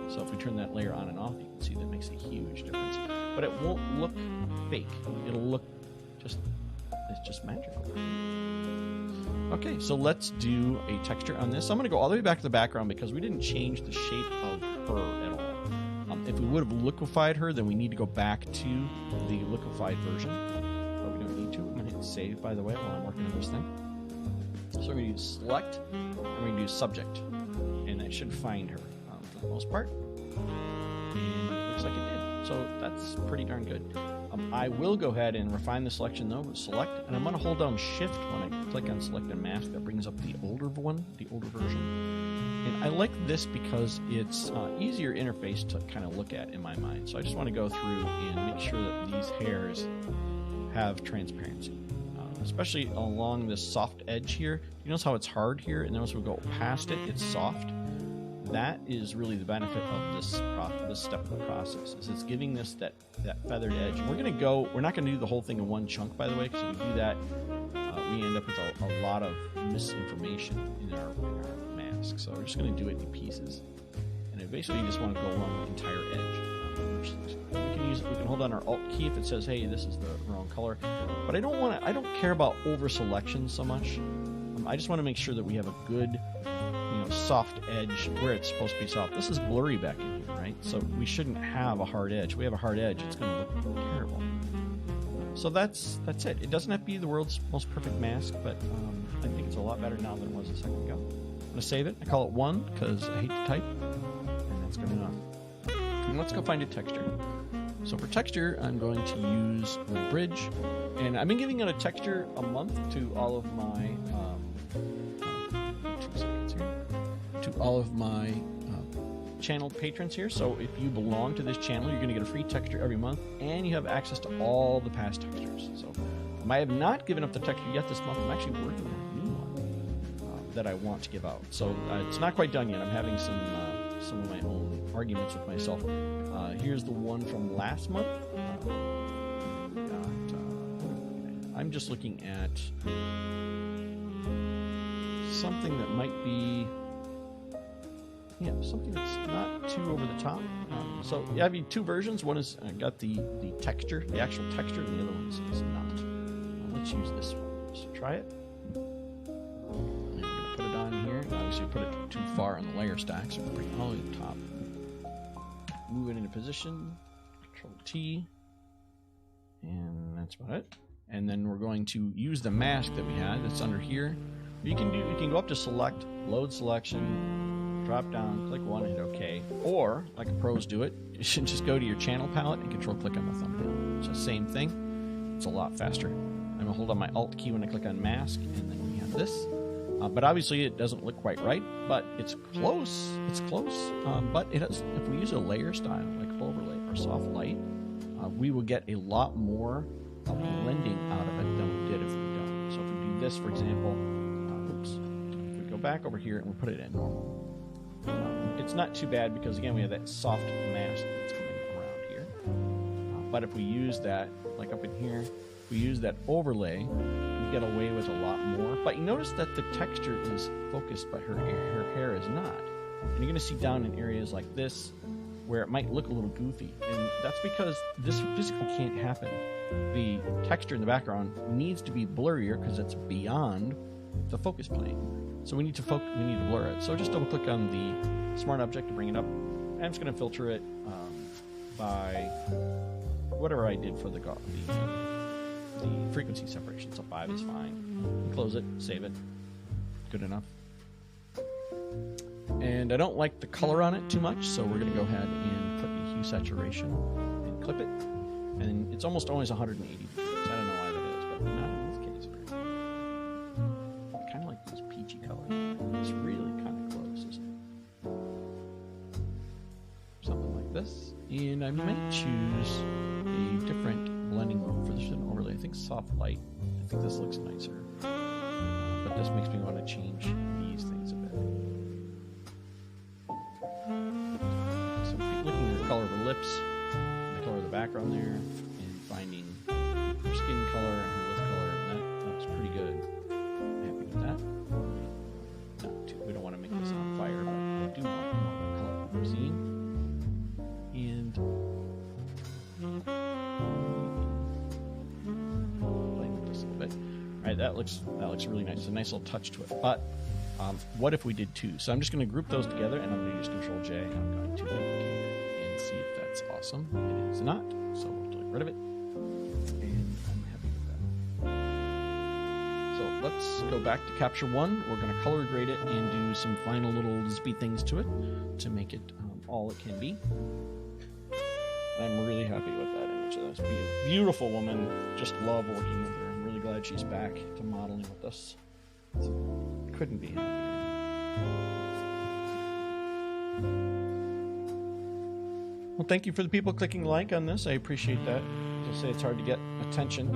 So if we turn that layer on and off, you can see that makes a huge difference. But it won't look fake. It'll look it's just magical. Okay, so let's do a texture on this. I'm going to go all the way back to the background because we didn't change the shape of her at all. If we would have liquefied her, then we need to go back to the liquefied version. But we don't need to. I'm going to hit save, by the way, while I'm working on this thing. So we're going to do select, and we're going to do subject. And that should find her for the most part. And it looks like it did. So that's pretty darn good. I will go ahead and refine the selection, though, with select. And I'm going to hold down shift when I click on select and mask. That brings up the older one, the older version. And I like this because it's easier interface to kind of look at in my mind. So I just want to go through and make sure that these hairs have transparency, especially along this soft edge here. You notice how it's hard here, and then once we go past it, it's soft. That is really the benefit of this step of the process. Is it's giving this that feathered edge. And we're not going to do the whole thing in one chunk, by the way, because if we do that, we end up with a lot of misinformation in our mask. So we're just going to do it in pieces. And I basically just want to go along the entire edge. We can hold on our Alt key if it says, hey, this is the wrong color. But I don't care about over selection so much. I just want to make sure that we have a good, soft edge where it's supposed to be soft. This is blurry back in here, right? So we shouldn't have a hard edge. If we have a hard edge, it's going to look terrible. So that's it. It doesn't have to be the world's most perfect mask, but I think it's a lot better now than it was a second ago. I'm going to save it. I call it 1 because I hate to type, and that's good enough. And let's go find a texture. So for texture, I'm going to use the bridge, and I've been giving it a texture a month to all of my channel patrons here. So if you belong to this channel, you're going to get a free texture every month, and you have access to all the past textures. So I have not given up the texture yet this month. I'm actually working on a new one that I want to give out. So it's not quite done yet. I'm having some of my own arguments with myself. Here's the one from last month. I'm just looking at something that might be something that's not too over the top. So I have two versions. One is got the texture, the actual texture, and the other one is not. Let's use this one. So try it. And we're going to put it on here. Obviously, put it too far on the layer stack, so we'll bring it all the way to the top. Move it into position. Control T, and that's about it. And then we're going to use the mask that we had that's under here. You can go up to select, load selection, drop down, click one, hit OK. Or, like the pros do it, you should just go to your channel palette and control click on the thumbnail. It's the same thing. It's a lot faster. I'm going to hold on my Alt key when I click on mask, and then we have this. But obviously it doesn't look quite right, but it's close. It's close. But it has, if we use a layer style, like overlay or soft light, we will get a lot more blending out of it than we did if we don't. So if we do this, for example, if we go back over here and we put it at normal, it's not too bad because, again, we have that soft mask that's coming around here. But if we use that, like up in here, we use that overlay, we get away with a lot more. But you notice that the texture is focused, but her hair is not. And you're going to see down in areas like this where it might look a little goofy. And that's because this physically can't happen. The texture in the background needs to be blurrier because it's beyond the focus plane. So we need to blur it. So just double click on the smart object to bring it up. And I'm just going to filter it by whatever I did for the frequency separation. So 5 is fine. Close it, save it. Good enough. And I don't like the color on it too much, so we're going to go ahead and put the hue saturation and clip it. And it's almost always 180 degrees. I don't know why that is, but not in this case. I kind of like this peachy color. It's really kind of close, isn't it? Something like this. And I might choose a different blending mode for this overlay. I think soft light. I think this looks nicer. But this makes me want to change these things a bit. So looking at the color of her lips, the color of the background there, and finding her skin color and her lip color, and that looks pretty good. I'm happy with that. We don't want to make this on fire, but I do want more of the color that we're seeing. And play with this a little bit. All right, that looks really nice. It's a nice little touch to it. But what if we did 2? So I'm just going to group those together, and I'm going to use Control J. I'm going to duplicate it and see if that's awesome. It is not, so we'll get rid of it. And I'm happy with that. So let's go back to Capture One. We're going to color grade it and do some final little zippy things to it to make it all it can be. I'm really happy with that image. That's a beautiful woman. Just love working with her. I'm really glad she's back to modeling with us. Couldn't be happier. Well, thank you for the people clicking like on this. I appreciate that. As I say, it's hard to get attention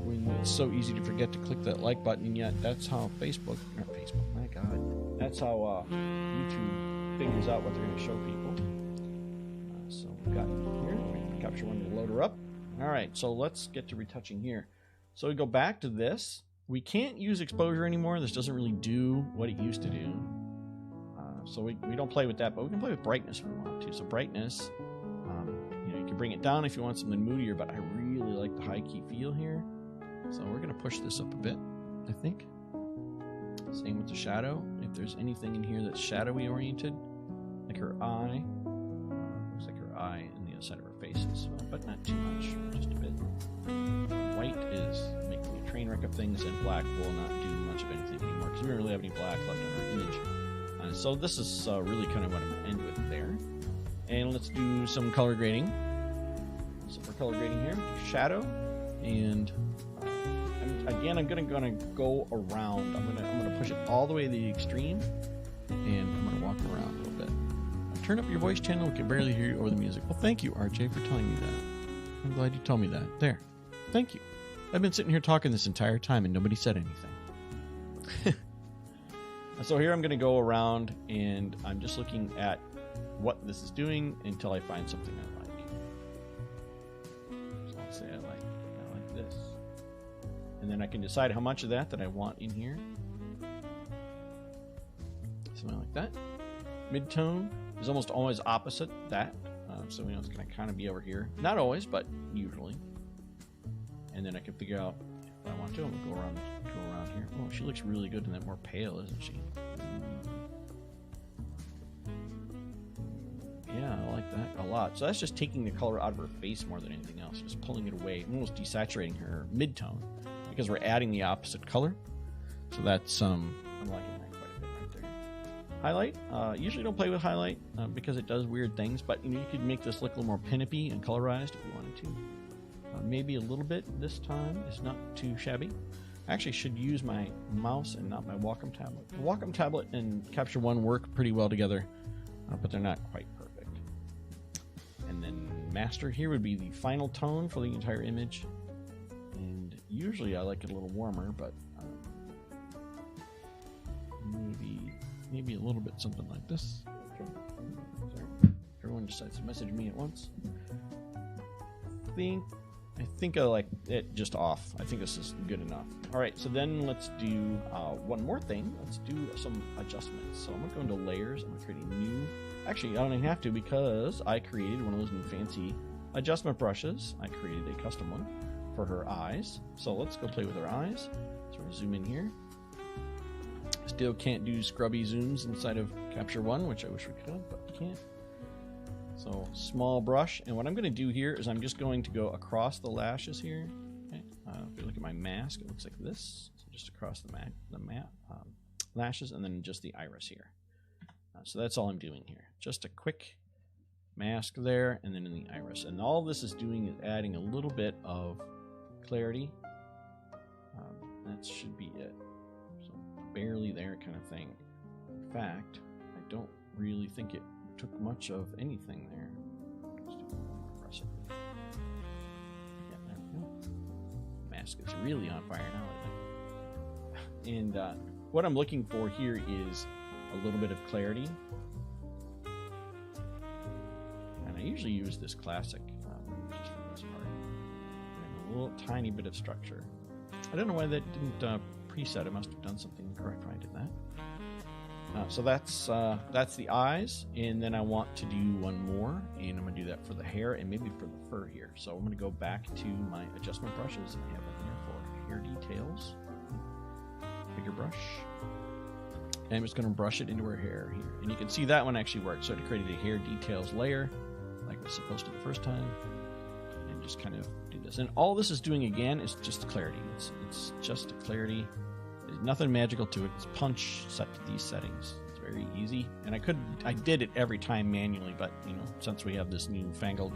when it's so easy to forget to click that like button, and yet that's how Facebook, my God, that's how YouTube figures out what they're going to show people. So we've got here, we Capture One to load her up. All right, so let's get to retouching here. So we go back to this. We can't use exposure anymore. This doesn't really do what it used to do. So we don't play with that, but we can play with brightness if we want to. So brightness, you can bring it down if you want something moodier, but I really like the high key feel here. So we're going to push this up a bit, I think. Same with the shadow. If there's anything in here that's shadowy oriented, like her eye, looks like her eye in the other side of her face as well, but not too much, just a bit. White is making a train wreck of things, and black will not do much of anything anymore because we don't really have any black left in our image. So this is really kind of what I'm going to end with there. And let's do some color grading. So for color grading here, shadow, and again, I'm going to go around. I'm going to push it all the way to the extreme, and I'm going to walk around a little bit. Turn up your voice channel. We can barely hear you over the music. Well, thank you, RJ, for telling me that. I'm glad you told me that. There. Thank you. I've been sitting here talking this entire time, and nobody said anything. So here I'm going to go around, and I'm just looking at what this is doing until I find something I like. So I'll say I like this. And then I can decide how much of that I want in here. Something like that. Mid-tone is almost always opposite that. So we know it's going to kind of be over here. Not always, but usually. And then I can figure out if I want to. I'm going to go around here. Oh, she looks really good in that more pale, isn't she? Yeah, I like that a lot. So that's just taking the color out of her face more than anything else. Just pulling it away, almost desaturating her mid-tone because we're adding the opposite color. So that's, I'm liking that quite a bit right there. Highlight. Usually don't play with highlight because it does weird things, but you could make this look a little more pin-uppy and colorized if you wanted to. Maybe a little bit this time. It's not too shabby. I actually should use my mouse and not my Wacom tablet. The Wacom tablet and Capture One work pretty well together, but they're not quite perfect. And then master here would be the final tone for the entire image. And usually I like it a little warmer, but maybe a little bit something like this. Everyone decides to message me at once. I think I think I like it just off. I think this is good enough. All right, so then let's do one more thing. Let's do some adjustments. So I'm going to go into layers. I'm going to create a new... Actually, I don't even have to because I created one of those new fancy adjustment brushes. I created a custom one for her eyes. So let's go play with her eyes. So we're going to zoom in here. Still can't do scrubby zooms inside of Capture One, which I wish we could, but we can't. So small brush, and what I'm going to do here is I'm just going to go across the lashes here. Okay. If you look at my mask, it looks like this. So just across the lashes, and then just the iris here. So that's all I'm doing here. Just a quick mask there, and then in the iris. And all this is doing is adding a little bit of clarity. That should be it. So barely there kind of thing. In fact, I don't really think it took much of anything there. Let's do one more press it. Yeah, there we go. Mask is really on fire now. And what I'm looking for here is a little bit of clarity. And I usually use this classic just for this part. And a little tiny bit of structure. I don't know why that didn't preset. I must have done something incorrect when I did that. So that's the eyes, and then I want to do one more, and I'm going to do that for the hair and maybe for the fur here. So I'm going to go back to my adjustment brushes. I have one here for hair details. Bigger brush. And I'm just going to brush it into her hair here. And you can see that one actually worked. So it created a hair details layer like it was supposed to the first time. And just kind of do this. And all this is doing again is just clarity. It's just a clarity. There's nothing magical to it. It's punch set to these settings. It's very easy. And I did it every time manually, but you know, since we have this new fangled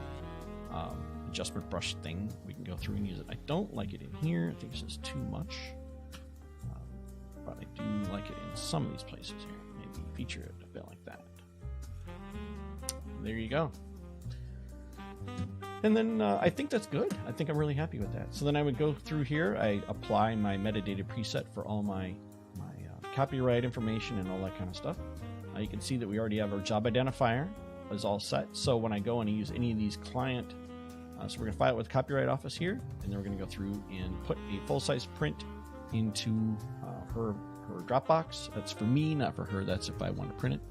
adjustment brush thing, we can go through and use it. I don't like it in here. I think this is too much. But I do like it in some of these places here. Maybe feature it a bit like that. There you go. And then I think that's good. I think I'm really happy with that. So then I would go through here. I apply my metadata preset for all my copyright information and all that kind of stuff. You can see that we already have our job identifier is all set. So when I go and use any of these client, so we're going to file it with the Copyright Office here, and then we're going to go through and put a full-size print into her Dropbox. That's for me, not for her. That's if I want to print it.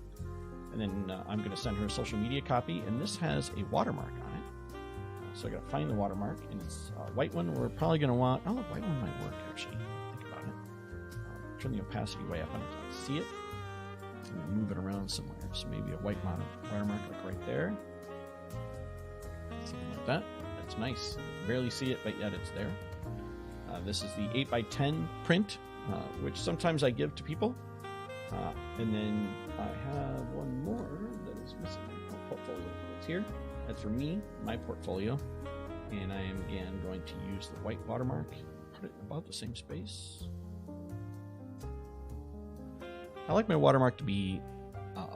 And then I'm going to send her a social media copy, and this has a watermark on it. So I got to find the watermark, and it's a white one. We're probably going to want... Oh, the white one might work, actually. Think about it. Turn the opacity way up on it so I can see it. And move it around somewhere. So maybe a white watermark like right there. Something like that. That's nice. Barely see it, but yet it's there. This is the 8x10 print, which sometimes I give to people. And then I have one more that is missing. Portfolio. It's here. That's for me, my portfolio. And I am again going to use the white watermark. Put it in about the same space. I like my watermark to be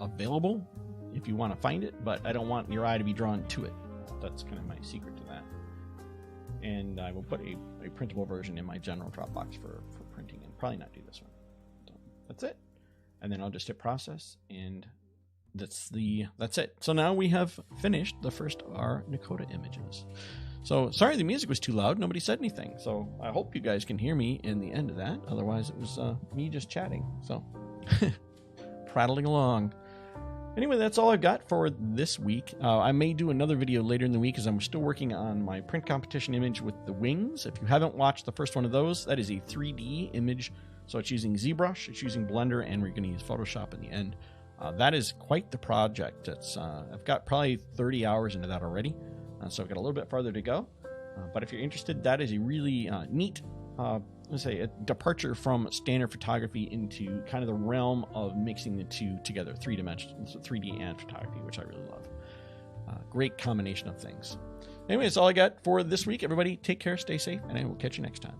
available if you want to find it, but I don't want your eye to be drawn to it. That's kind of my secret to that. And I will put a printable version in my general Dropbox for printing, and probably not do this one. So that's it. And then I'll just hit process, and that's it. So now we have finished the first of our Nakota images. So sorry the music was too loud. Nobody said anything. So I hope you guys can hear me in the end of that. Otherwise, it was me just chatting. So prattling along. Anyway, that's all I've got for this week. I may do another video later in the week as I'm still working on my print competition image with the wings. If you haven't watched the first one of those, that is a 3D image. So it's using ZBrush, it's using Blender, and we're going to use Photoshop in the end. That is quite the project. I've got probably 30 hours into that already, so I've got a little bit farther to go. But if you're interested, that is a really neat, let's say, a departure from standard photography into kind of the realm of mixing the two together, 3D and photography, which I really love. Great combination of things. Anyway, that's all I got for this week. Everybody, take care, stay safe, and I will catch you next time.